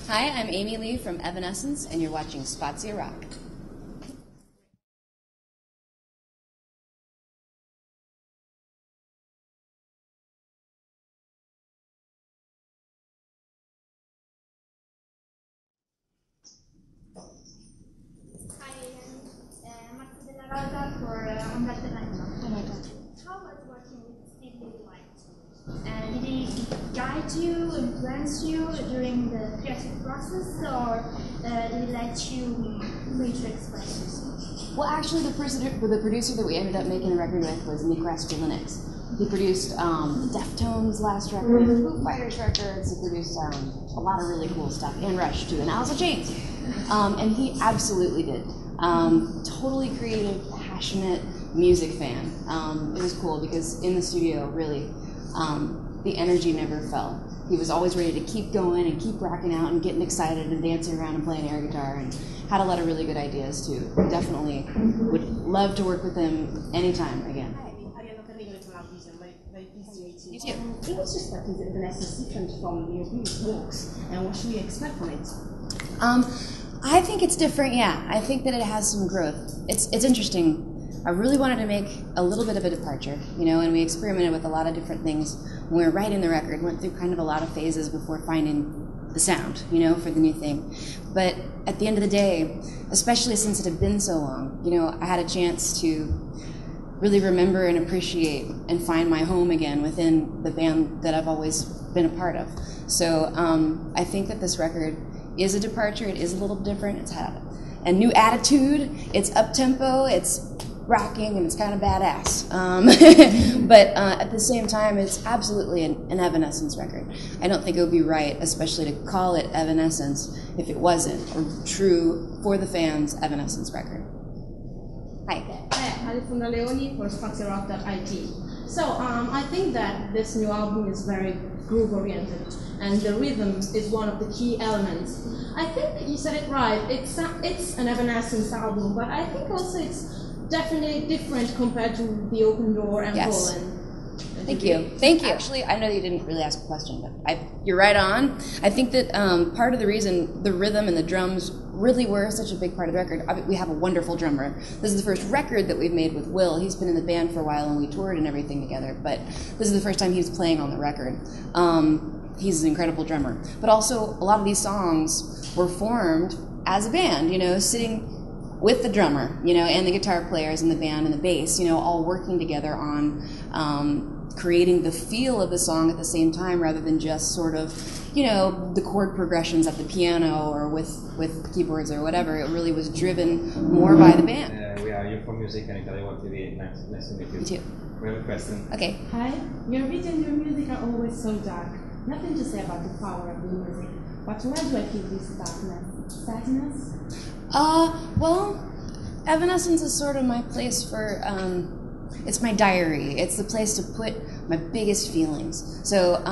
Hi, I'm Amy Lee from Evanescence, and you're watching Spazio Rock. Hi, Marta della Rosa for Umberto Eco. How was working with Steve Lillywhite? Did he guide you, influence you during the creative process, or did he let you free to express yourself? Well, actually, the producer that we ended up making the record with was Linux. He produced Deftones' last record, Foo Fighters records. He produced a lot of really cool stuff, and Rush too, and Alice in Chains. And he absolutely did. Totally creative, passionate music fan. It was cool because in the studio, really, the energy never fell. He was always ready to keep going and keep rocking out and getting excited and dancing around and playing air guitar, and had a lot of really good ideas too. Definitely would love to work with him anytime again. You too. In what respect is Evanescence different from your previous works, and what should we expect from it? I think it's different, yeah. I think that it has some growth. It's interesting. I really wanted to make a little bit of a departure, and we experimented with a lot of different things when we were writing the record, went through kind of a lot of phases before finding the sound, for the new thing. But at the end of the day, especially since it had been so long, I had a chance to really remember and appreciate and find my home again within the band that I've always been a part of. So I think that this record is a departure. It is a little different. It's had a new attitude. It's up-tempo. It's rocking, and it's kind of badass. But at the same time, it's absolutely an Evanescence record. I don't think it would be right, especially to call it Evanescence, if it wasn't a true, for the fans, Evanescence record. Hi. Alessandra Leoni for SpazioRock.it. So I think that this new album is very groove-oriented, and the rhythm is one of the key elements. I think that you said it right. It's an Evanescence album, but I think also it's definitely different compared to The Open Door and Yes. Poland. Thank you. Thank you. Actually, I know you didn't really ask a question, but you're right on. I think that part of the reason the rhythm and the drums really were such a big part of the record, we have a wonderful drummer. This is the first record that we've made with Will. He's been in the band for a while, and we toured and everything together, but this is the first time he was playing on the record. He's an incredible drummer. But also, a lot of these songs were formed as a band, sitting with the drummer, and the guitar players and the band and the bass, all working together on creating the feel of the song at the same time, rather than just sort of, the chord progressions at the piano or with keyboards or whatever. It really was driven more by the band. We are here for music and Italy TV. Nice to meet you. Me too. We have a question. Okay. Hi, your beat and your music are always so dark. Nothing to say about the power of the music, but where do I feel this darkness? Sadness? Well, Evanescence is sort of my place for, it's my diary. It's the place to put my biggest feelings. So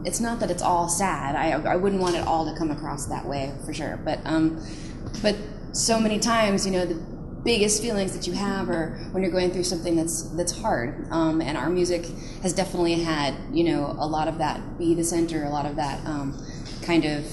it's not that it's all sad. I wouldn't want it all to come across that way, for sure. But so many times, the biggest feelings that you have are when you're going through something that's hard. And our music has definitely had, a lot of that be the center, a lot of that kind of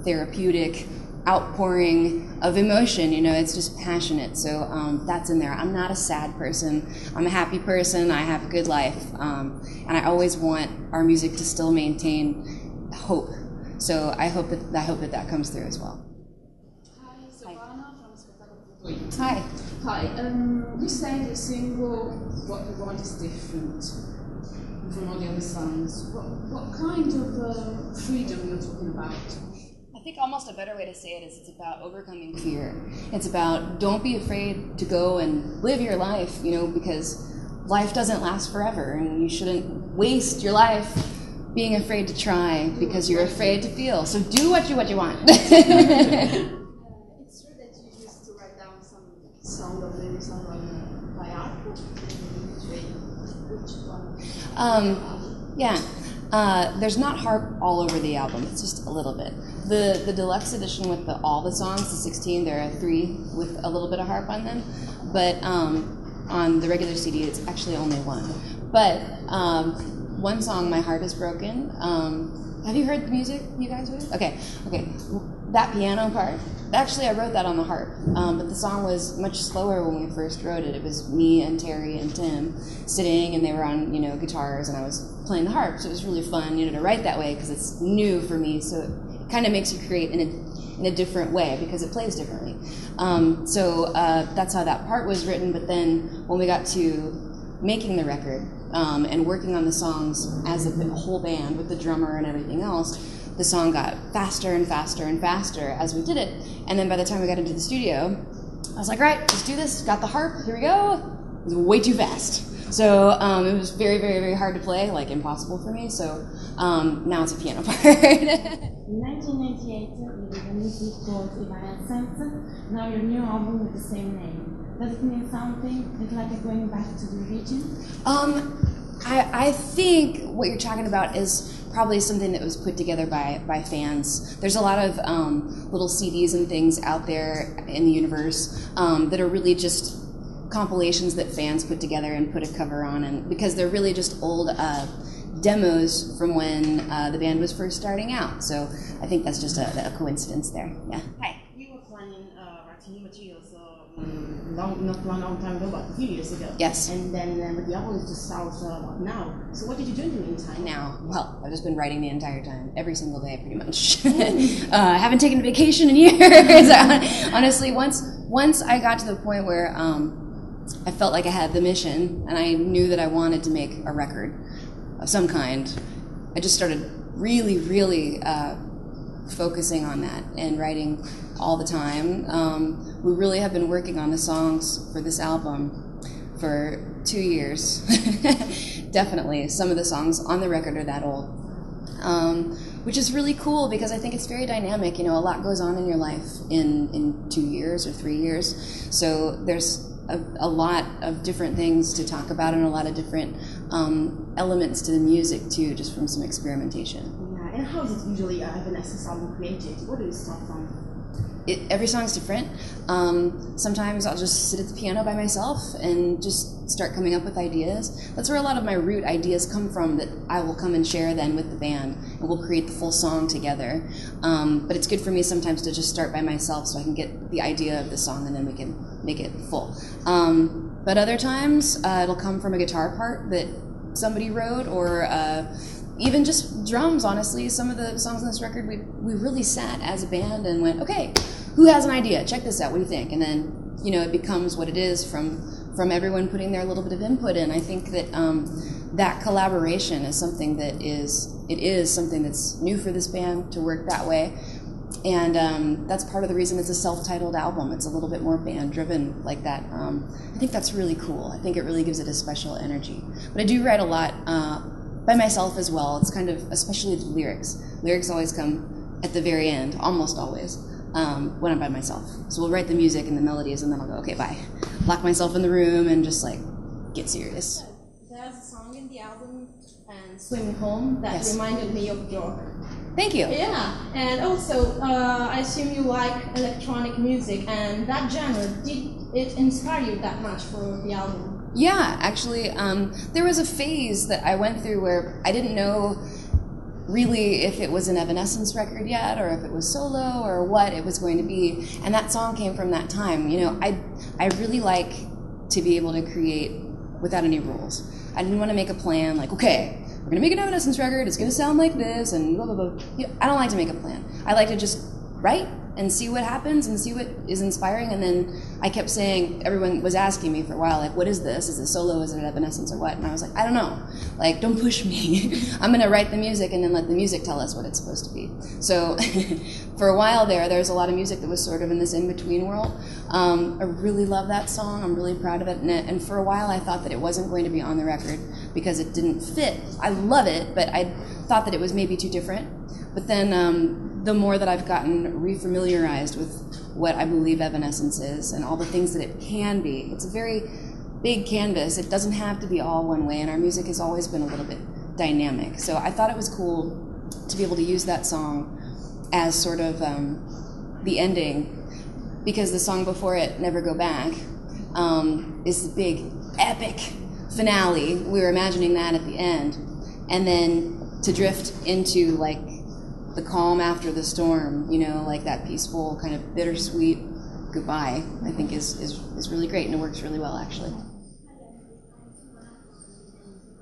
therapeutic outpouring of emotion. It's just passionate. So that's in there. I'm not a sad person. I'm a happy person. I have a good life. And I always want our music to still maintain hope. So I hope that comes through as well. Hi. Hi. You say the single "What You Want Is Different" from all the other songs. What kind of freedom you're talking about? I think almost a better way to say it is it's about overcoming fear. It's about don't be afraid to go and live your life, because life doesn't last forever, and you shouldn't waste your life being afraid to try because you're afraid to feel. So do what you want. It's true that you used to write down some song or lyrics on by harp. Which one? Yeah. There's not harp all over the album. It's just a little bit. The deluxe edition with all the songs, the 16, there are 3 with a little bit of harp on them. But on the regular CD, it's actually only 1. But one song, "My Heart Is Broken," Have you heard the music, you guys? Okay. That piano part, actually I wrote that on the harp, but the song was much slower when we first wrote it. It was me and Terry and Tim sitting, and they were on, guitars, and I was playing the harp, so it was really fun, to write that way, because it's new for me, so it kind of makes you create in a different way, because it plays differently. So that's how that part was written, but then when we got to making the record, and working on the songs as a whole band with the drummer and everything else, the song got faster and faster and faster as we did it. And then by the time we got into the studio, I was like, all right, let's do this. Got the harp, here we go. It was way too fast. So it was very, very, very hard to play, like impossible for me. So now it's a piano part. In 1998, you did a music called Evanescence. Now your new album with the same name. Does it mean something? Is it like going back to the origin? I think what you're talking about is probably something that was put together by fans. There's a lot of little CDs and things out there in the universe that are really just compilations that fans put together and put a cover on, and because they're really just old demos from when the band was first starting out. So I think that's just a coincidence there. Yeah. Hi. You were planning writing new materials not long time ago, but a few years ago. Yes. And then but the album is just out now. So what did you do in the meantime? Now, well, I've just been writing the entire time, every single day, pretty much. I haven't taken a vacation in years. Honestly, once I got to the point where I felt like I had the mission, and I knew that I wanted to make a record of some kind, I just started really, really focusing on that and writing all the time. We really have been working on the songs for this album for 2 years. Definitely. Some of the songs on the record are that old. Which is really cool, because I think it's very dynamic. A lot goes on in your life in 2 years or 3 years. So there's a lot of different things to talk about, and a lot of different elements to the music too, just from some experimentation. Yeah, and how is it usually Evanescence album created? What do you start from? Every song's different. Sometimes I'll just sit at the piano by myself and just start coming up with ideas. That's where a lot of my root ideas come from, that I will come and share then with the band, and we'll create the full song together. But it's good for me sometimes to just start by myself, so I can get the idea of the song, and then we can make it full. But other times it'll come from a guitar part that somebody wrote, or even just drums. Honestly, some of the songs on this record, we really sat as a band and went, okay, who has an idea? Check this out. What do you think? And then it becomes what it is from everyone putting their little bit of input in. I think that that collaboration is something that is something that's new for this band to work that way. And that's part of the reason it's a self-titled album. It's a little bit more band-driven like that. I think that's really cool. I think it really gives it a special energy. But I do write a lot by myself as well. It's kind of, especially the lyrics. Lyrics always come at the very end, almost always, when I'm by myself. So we'll write the music and the melodies, and then I'll go, okay, bye. Lock myself in the room and just get serious. There's a song in the album, and Swing Home, that reminded me of York. Thank you. Yeah, and also I assume you like electronic music, and that genre, did it inspire you that much for the album? Yeah, actually, there was a phase that I went through where I didn't know really if it was an Evanescence record yet, or if it was solo, or what it was going to be, and that song came from that time. I really like to be able to create without any rules. I didn't want to make a plan, okay, we're going to make an Evanescence record, it's going to sound like this, and blah, blah, blah. I don't like to make a plan. I like to just write and see what happens and see what is inspiring. And then I kept saying, everyone was asking me for a while, what is this? Is it solo? Is it Evanescence or what? And I was like, I don't know. Don't push me. I'm going to write the music and then let the music tell us what it's supposed to be. So for a while there's a lot of music that was sort of in this in-between world. I really love that song. I'm really proud of it. And for a while I thought that it wasn't going to be on the record because it didn't fit. I love it, but I thought that it was maybe too different. But then the more that I've gotten refamiliarized with what I believe Evanescence is and all the things that it can be, it's a very big canvas. It doesn't have to be all one way, and our music has always been a little bit dynamic. So I thought it was cool to be able to use that song as sort of the ending, because the song before it, Never Go Back, is the big epic finale. We were imagining that at the end, and then to drift into the calm after the storm, you know, like that peaceful kind of bittersweet goodbye, I think is really great, and it works really well actually.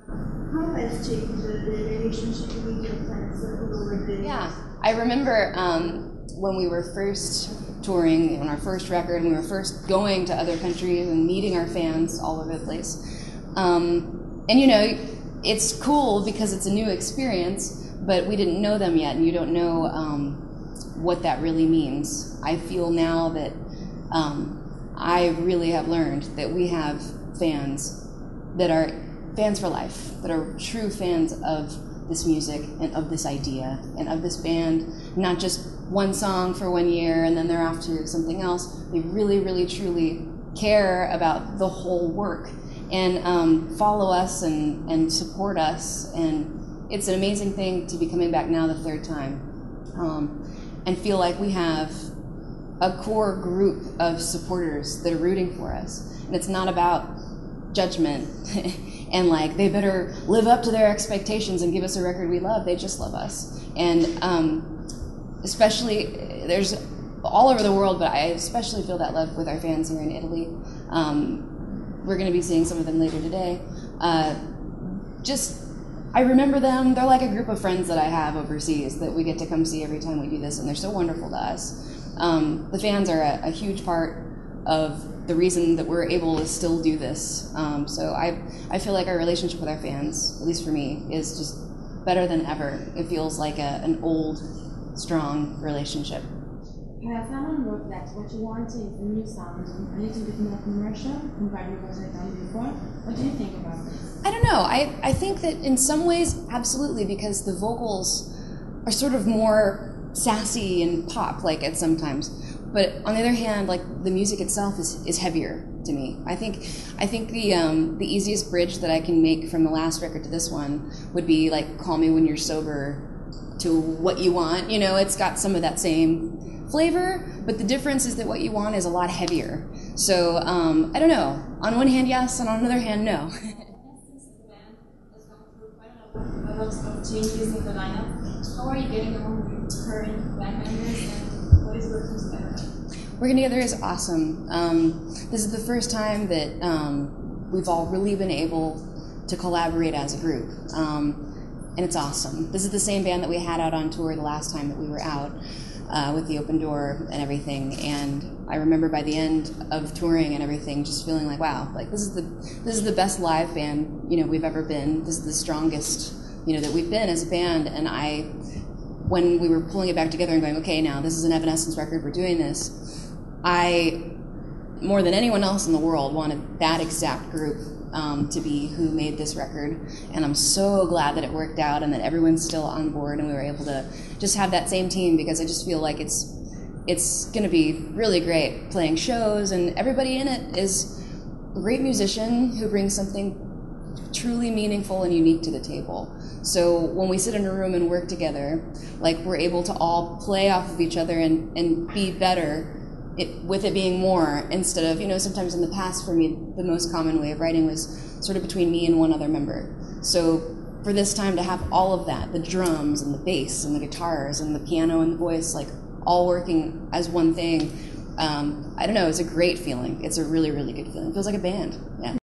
How has changed the relationship with your friends over the years? Yeah, I remember when we were first touring on our first record, and we were first going to other countries and meeting our fans all over the place. And you know, it's cool because it's a new experience, but we didn't know them yet, and you don't know what that really means. I feel now that I really have learned that we have fans that are fans for life, that are true fans of this music and of this idea and of this band, not just one song for 1 year and then they're off to something else. They really, really, truly care about the whole work and follow us and support us. And it's an amazing thing to be coming back now the third time and feel like we have a core group of supporters that are rooting for us. And it's not about judgment and like they better live up to their expectations and give us a record we love. They just love us. And especially, there's all over the world, but I especially feel that love with our fans here in Italy. We're going to be seeing some of them later today. I remember them. They're like a group of friends that I have overseas that we get to come see every time we do this, and they're so wonderful to us. The fans are a huge part of the reason that we're able to still do this. So I feel like our relationship with our fans, at least for me, is just better than ever. It feels like an old, strong relationship. Someone wrote that what you want is a new sound, a little bit more commercial compared to what I've done before. What do you think about this? I don't know. I think that in some ways, absolutely, because the vocals are sort of more sassy and pop like it sometimes. But on the other hand, like the music itself is heavier to me. I think the easiest bridge that I can make from the last record to this one would be like "Call Me When You're Sober" to "What You Want." You know, it's got some of that same flavor, but the difference is that "What You Want" is a lot heavier. So I don't know. On one hand, yes, and on another hand, no. Since the band has gone through quite a lot of changes in the lineup, how are you getting along with current band members, and what is working together? Working together is awesome. This is the first time that we've all really been able to collaborate as a group, and it's awesome. This is the same band that we had out on tour the last time that we were out with the open door and everything. And I remember by the end of touring and everything, just feeling like, wow, like this is the best live band we've ever been. This is the strongest that we've been as a band. And when we were pulling it back together and going, okay, now this is an Evanescence record, we're doing this, I, more than anyone else in the world, wanted that exact group to be who made this record. And I'm so glad that it worked out and that everyone's still on board and we were able to just have that same team, because I just feel like it's going to be really great playing shows, and everybody in it is a great musician who brings something truly meaningful and unique to the table. So when we sit in a room and work together, like we're able to all play off of each other and be better, with it being more, instead of, sometimes in the past for me, the most common way of writing was sort of between me and one other member. So for this time to have all of that, the drums and the bass and the guitars and the piano and the voice, like all working as one thing, I don't know, it's a great feeling. It's a really, really good feeling. It feels like a band, yeah.